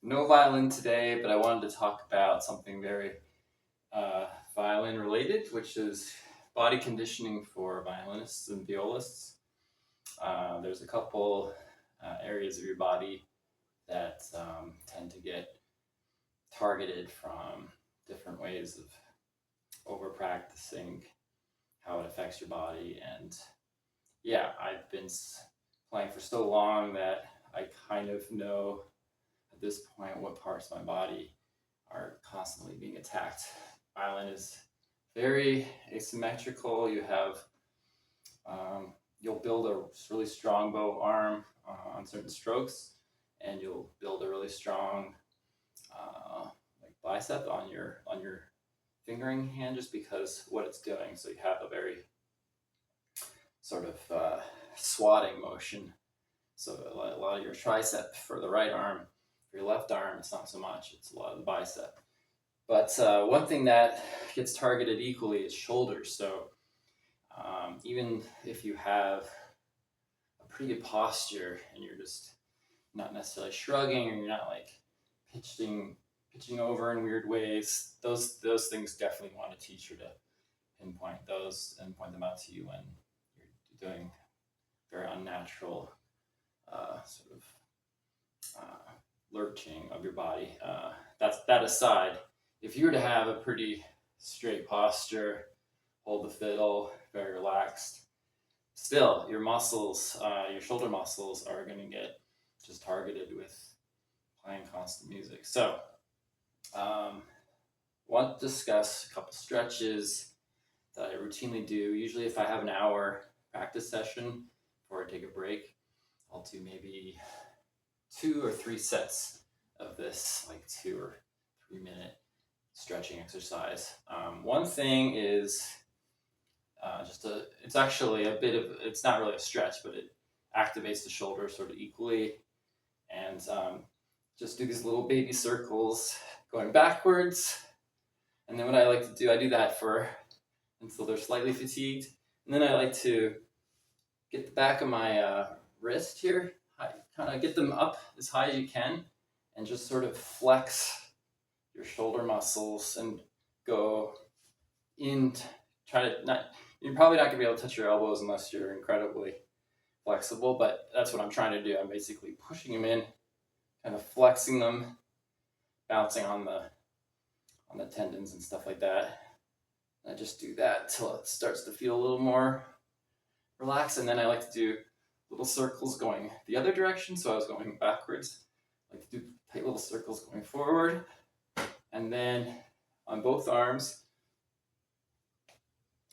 No violin today, but I wanted to talk about something very violin related, which is body conditioning for violinists and violists. There's a couple areas of your body that tend to get targeted from different ways of over practicing, how it affects your body. And yeah, I've been playing for so long that I kind of know at this point what parts of my body are constantly being attacked. Violin is very asymmetrical. You'll build a really strong bow arm on certain strokes, and you'll build a really strong like bicep on your fingering hand just because what it's doing. So you have a very sort of swatting motion. So a lot of your tricep for the right arm, for your left arm, it's not so much. It's a lot of the bicep. But one thing that gets targeted equally is shoulders. So even if you have a pretty good posture and you're just not necessarily shrugging or you're not like pitching over in weird ways, those things definitely want a teacher to pinpoint those and point them out to you when you're doing very unnatural sort of lurching of your body. That aside, if you were to have a pretty straight posture, hold the fiddle, very relaxed, still your muscles, your shoulder muscles are going to get just targeted with playing constant music. So, want to discuss a couple stretches that I routinely do. Usually, if I have an hour practice session before I take a break, I'll do maybe 2 or 3 sets of this, like 2 or 3 minute stretching exercise. One thing is it's actually it's not really a stretch, but it activates the shoulder sort of equally. And just do these little baby circles going backwards. And then what I like to do, I do that until they're slightly fatigued. And then I like to get the back of my wrist here, kind of get them up as high as you can, and just sort of flex your shoulder muscles and go in. You're probably not gonna be able to touch your elbows unless you're incredibly flexible, but that's what I'm trying to do. I'm basically pushing them in, kind of flexing them, bouncing on the tendons and stuff like that. And I just do that till it starts to feel a little more relaxed, and then I like to do little circles going the other direction. So I was going backwards. I like to do tight little circles going forward, and then on both arms,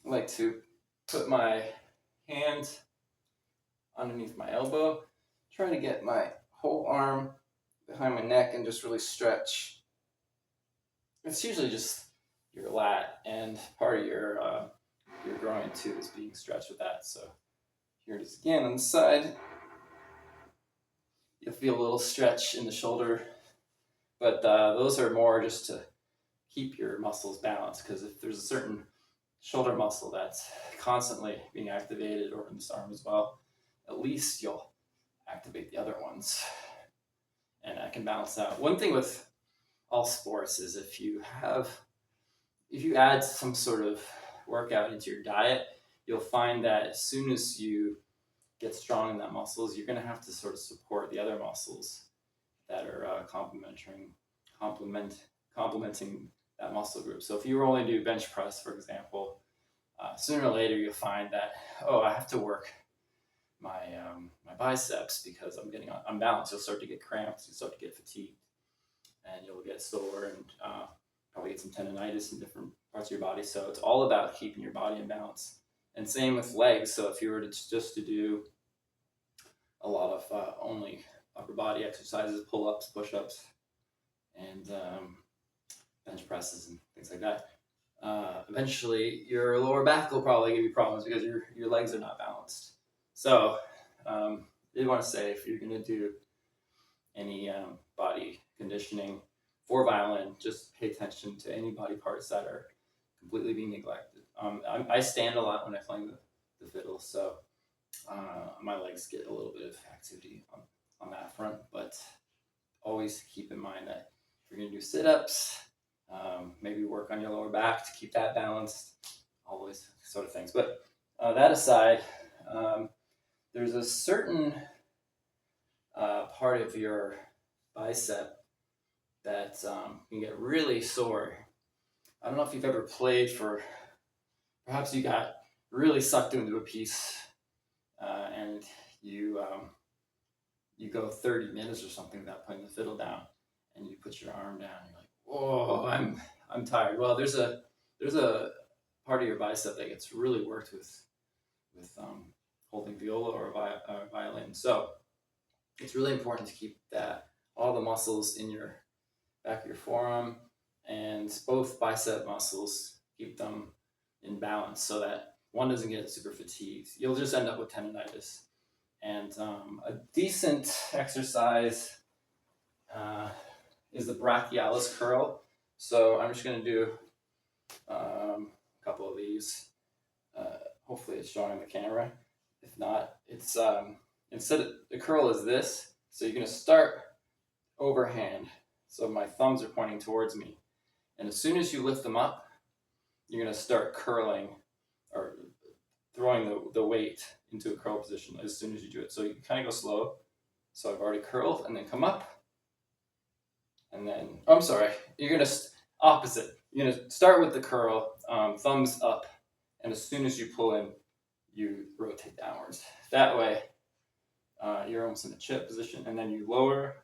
I like to put my hand underneath my elbow, try to get my whole arm behind my neck and just really stretch. It's usually just your lat and part of your groin too is being stretched with that. So here it is again on the side. You'll feel a little stretch in the shoulder, but those are more just to keep your muscles balanced, because if there's a certain shoulder muscle that's constantly being activated, or in this arm as well, at least you'll activate the other ones, and I can balance out. One thing with all sports is if you add some sort of workout into your diet, you'll find that as soon as you get strong in that muscles, you're going to have to sort of support the other muscles that are complementing that muscle group. So if you only do bench press, for example, sooner or later you'll find that, I have to work my biceps because I'm getting unbalanced. You'll start to get cramps, you'll start to get fatigued, and you'll get sore and probably get some tendonitis in different parts of your body. So it's all about keeping your body in balance. And same with legs. So if you were just to do a lot of only upper body exercises, pull-ups, push-ups, and bench presses and things like that, eventually your lower back will probably give you problems because your legs are not balanced. So I did want to say, if you're going to do any body conditioning for violin, just pay attention to any body parts that are completely being neglected. I stand a lot when I'm playing the fiddle, so my legs get a little bit of activity on that front, but always keep in mind that if you're going to do sit-ups, maybe work on your lower back to keep that balanced, all those sort of things. But that aside, there's a certain part of your bicep that can get really sore. I don't know if you've ever played for, perhaps you got really sucked into a piece and you go 30 minutes or something without putting the fiddle down, and you put your arm down, and you're like, "Whoa, I'm tired." Well, there's a part of your bicep that gets really worked with holding viola or violin. So it's really important to keep all the muscles in your back of your forearm and both bicep muscles, keep them in balance so that one doesn't get super fatigued. You'll just end up with tendonitis. And a decent exercise is the brachialis curl. So I'm just going to do a couple of these. Hopefully it's showing on the camera. If not, it's instead of the curl is this. So you're going to start overhand. So my thumbs are pointing towards me. And as soon as you lift them up, you're going to start curling or throwing the weight into a curl position as soon as you do it. So you can kind of go slow. So I've already curled and then come up. And then, I'm sorry, you're going to opposite. You're going to start with the curl, thumbs up. And as soon as you pull in, you rotate downwards. That way, you're almost in a chip position. And then you lower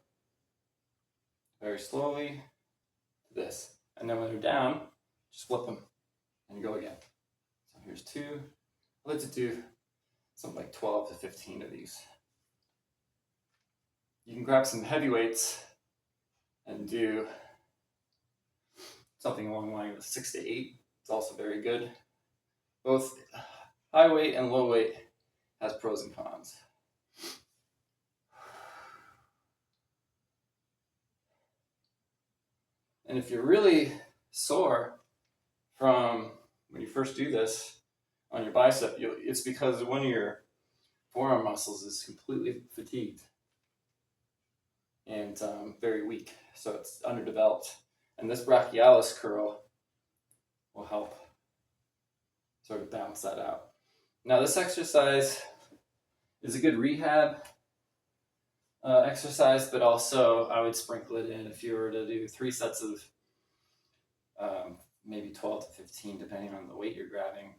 very slowly to this. And then when they're down, just flip them and go again. So here's 2. I like to do something like 12 to 15 of these. You can grab some heavy weights and do something along the line of 6 to 8. It's also very good. Both high weight and low weight has pros and cons. And if you're really sore from when you first do this on your bicep, it's because one of your forearm muscles is completely fatigued and very weak, so it's underdeveloped. And this brachialis curl will help sort of balance that out. Now, this exercise is a good rehab exercise, but also I would sprinkle it in if you were to do 3 sets of maybe 12 to 15, depending on the weight you're grabbing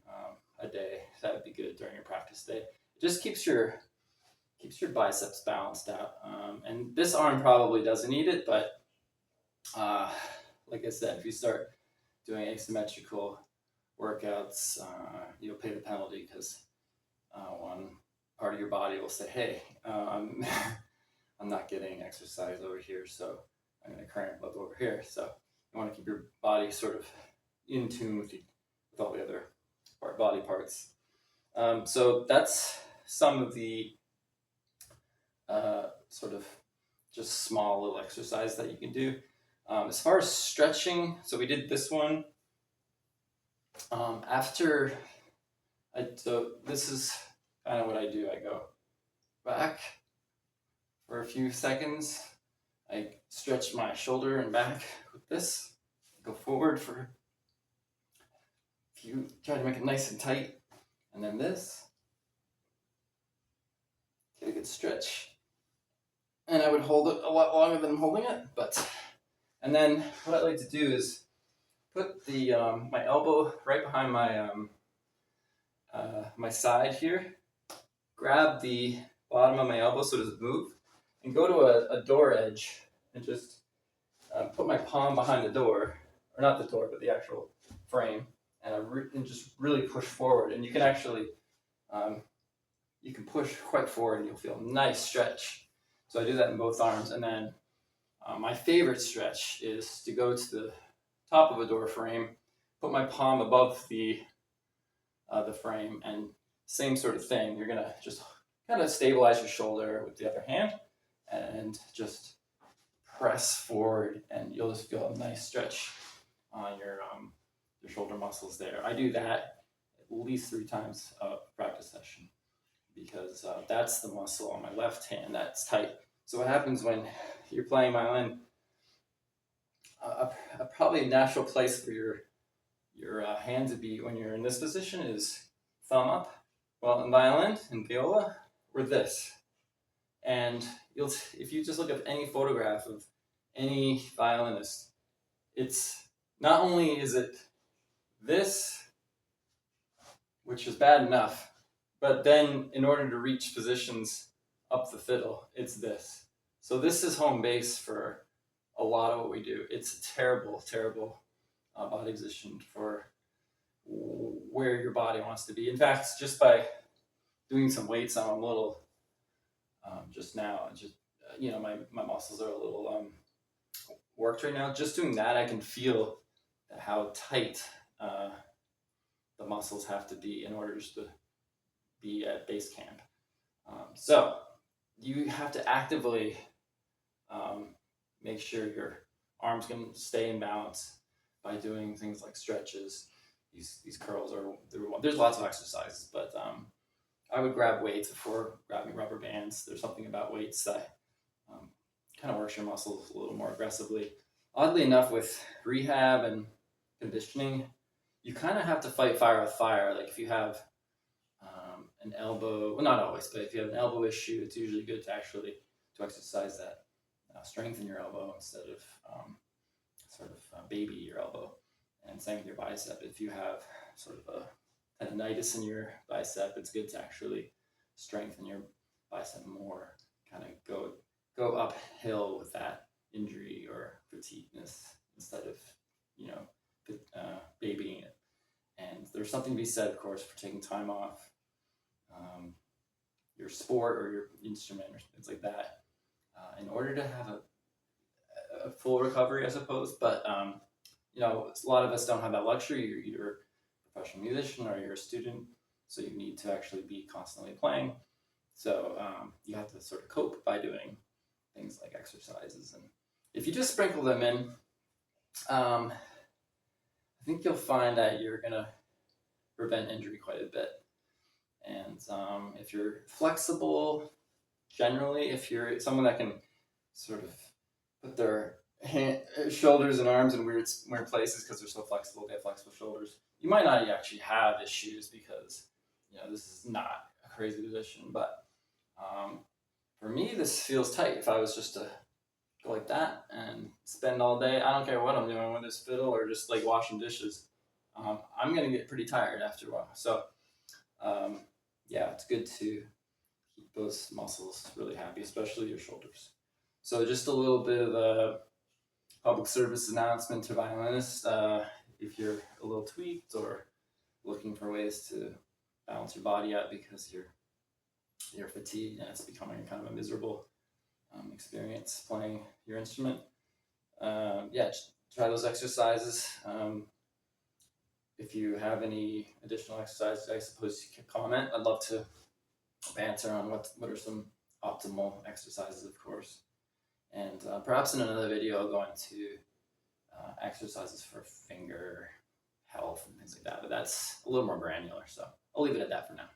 a day. That would be good during your practice day. It just keeps your biceps balanced out. And this arm probably doesn't need it, but like I said, if you start doing asymmetrical workouts, you'll pay the penalty because one part of your body will say, "Hey, I'm not getting exercise over here, so I'm going to cramp up over here." So you want to keep your body sort of in tune with all the other body parts. So that's some of the sort of just small little exercise that you can do. As far as stretching, so we did this one. So this is kind of what I do. I go back for a few seconds. I stretch my shoulder and back with this. Go forward for a few, try to make it nice and tight. And then this. Get a good stretch. And I would hold it a lot longer than I'm holding it, and then what I like to do is put the my elbow right behind my my side here, grab the bottom of my elbow so it doesn't move, and go to a door edge and just put my palm behind the door, or not the door, but the actual frame, and just really push forward. And you can actually you can push quite forward, and you'll feel a nice stretch. So I do that in both arms, and then my favorite stretch is to go to the top of a door frame, put my palm above the frame, and same sort of thing. You're gonna just kind of stabilize your shoulder with the other hand, and just press forward, and you'll just feel a nice stretch on your shoulder muscles there. I do that at least 3 times a practice session, because that's the muscle on my left hand that's tight. So what happens when you're playing violin, probably a natural place for your hand to be when you're in this position is thumb up. Well, in violin and viola, we're this. And if you just look at any photograph of any violinist, it's not only is it this, which is bad enough, but then in order to reach positions up the fiddle, it's this. So this is home base for a lot of what we do. It's a terrible, terrible body position for where your body wants to be. In fact, just by doing some weights, I'm a little, just now, my muscles are a little worked right now. Just doing that, I can feel how tight the muscles have to be in order just to be at base camp. So you have to actively make sure your arms can stay in balance by doing things like stretches. These curls there's lots of exercises, but I would grab weights before grabbing rubber bands. There's something about weights that kind of works your muscles a little more aggressively. Oddly enough, with rehab and conditioning, you kind of have to fight fire with fire. Like if you have an elbow, well, not always, but if you have an elbow issue, it's usually good to exercise that, strengthen your elbow instead of baby your elbow. And same with your bicep. If you have sort of a tendinitis in your bicep, it's good to actually strengthen your bicep more, kind of go uphill with that injury or fatigueness instead of, babying it. And there's something to be said, of course, for taking time off your sport or your instrument or things like that in order to have a full recovery, I suppose. But a lot of us don't have that luxury. You're either a professional musician or you're a student, so you need to actually be constantly playing. So you have to sort of cope by doing things like exercises. And if you just sprinkle them in, I think you'll find that you're going to prevent injury quite a bit. And if you're flexible, generally, if you're someone that can sort of put their shoulders and arms in weird places because they're so flexible, they have flexible shoulders, you might not actually have issues because, this is not a crazy position. But for me, this feels tight. If I was just to go like that and spend all day, I don't care what I'm doing with this fiddle or just like washing dishes, I'm going to get pretty tired after a while. So it's good to keep those muscles really happy, especially your shoulders. So just a little bit of a public service announcement to violinists. If you're a little tweaked or looking for ways to balance your body out because you're fatigued and it's becoming kind of a miserable experience playing your instrument, just try those exercises. If you have any additional exercises, I suppose you can comment. I'd love to banter on what are some optimal exercises, of course. And perhaps in another video, I'll go into exercises for finger health and things like that. But that's a little more granular, so I'll leave it at that for now.